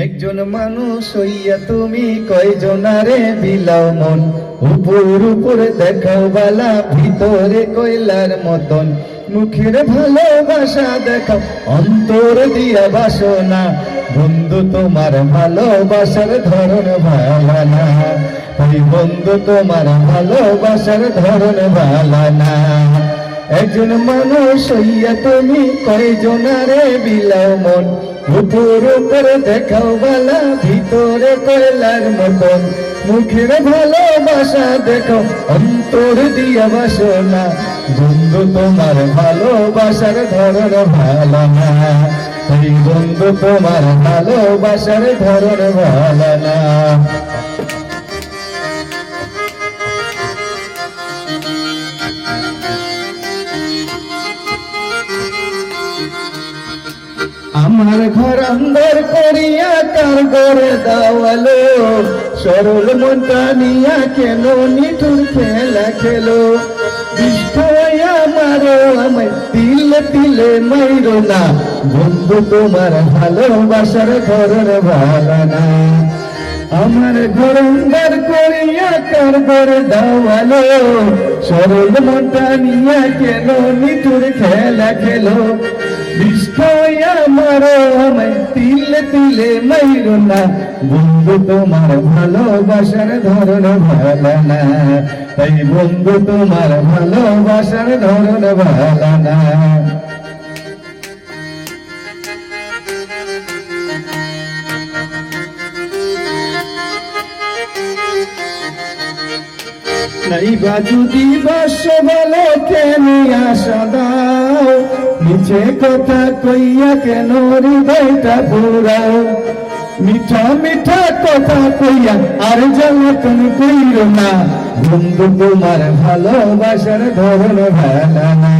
একজন মানুষ হইয়া তুমি কয়জনারে বিলাও মন, উপর উপরে দেখাও বালা, ভিতরে কয়লার মতন। মুখের ভালোবাসা দেখাও, অন্তর দিয়া বাসনা। বন্ধু তোমার ভালোবাসার ধরন ভালো না, ওই বন্ধু তোমার ভালোবাসার ধরন ভালো না। একজন মানুষ হইয়া তুমি কয়জনারে বিলাও মন, উপর উপরে দেখাও বালা, ভিতরে কয়লার মতন। মুখের ভালোবাসা দেখো, অন্তর দিয়া বাসনা। বন্ধু তোমার ভালোবাসার ধরন ভালো না, এই বন্ধু তোমার ভালোবাসার ধরন ভালো না। আমার ঘর অন্দর করিয়া কার ঘরে দাওয়ালো, সরল মনটা নিয়া কেন নিঠুর খেলা খেলো। বিষ্ঠয়া মারো আমায় তিলে তিলে মাইরো না, বন্ধু তোমার ভালোবাসার ধরন ভালো না। আমার ঘর অন্দর করিয়া কার ঘরে দাওয়ালো, সরল মনটা নিয়া কেন নিঠুর খেলা খেলো। বিষ্ঠয়া মারো আমায় তিলে তিলে মাইরো না, বন্ধু তোমার ভালোবাসার ধরন ভালো না, তাই বন্ধু তোমার ভালোবাসার ধরন ভালো না। নাইবা যদি বাস বলো কেন আশা দাও, নিচে কথা কইয়া কেন হৃদয়টা পুরাও। মিঠা মিঠা কথা কইয়া আর জ্বালাতন কইরো না, বন্ধু তোমার ভালোবাসার ধরন ভালো না।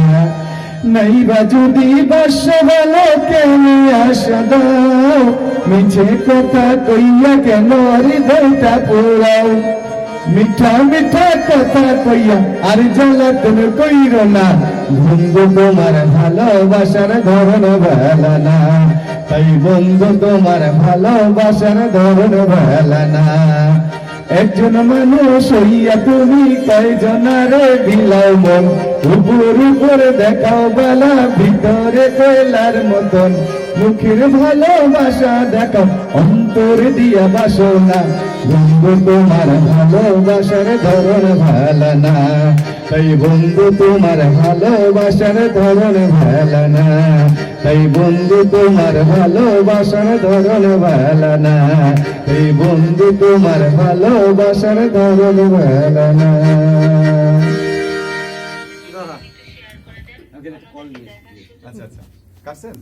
নাইবা যদি বাস বলো কেন আশা দাও, মিছে কথা কইয়া কেন হৃদয়টা পুরাও। মিঠা মিঠা কথা কইয়া আর জ্বালাতন কইরো না, বন্ধু তোমার ভালোবাসার ধরন ভালো না, তাই বন্ধু তোমার ভালোবাসার ধরন ভালো না। একজন মানুষ হইয়া তুমি কয়জনারে বিলাও মন, উপর উপরে দেখাও বালা, ভিতরে কয়লার মতন। মুখের ভালোবাসা দেখাও, অন্তর দিয়া বাসনা। বন্ধু তোমার ভালোবাসার ধরন ভালো না, তাই বন্ধু তোমার ভালোবাসার ধরন ভালো না, তাই বন্ধু তোমার ভালোবাসার ধরন ভালো না, এই বন্ধু তোমার ভালোবাসার ধরন ভালো না। আচ্ছা আচ্ছা কাটছেন।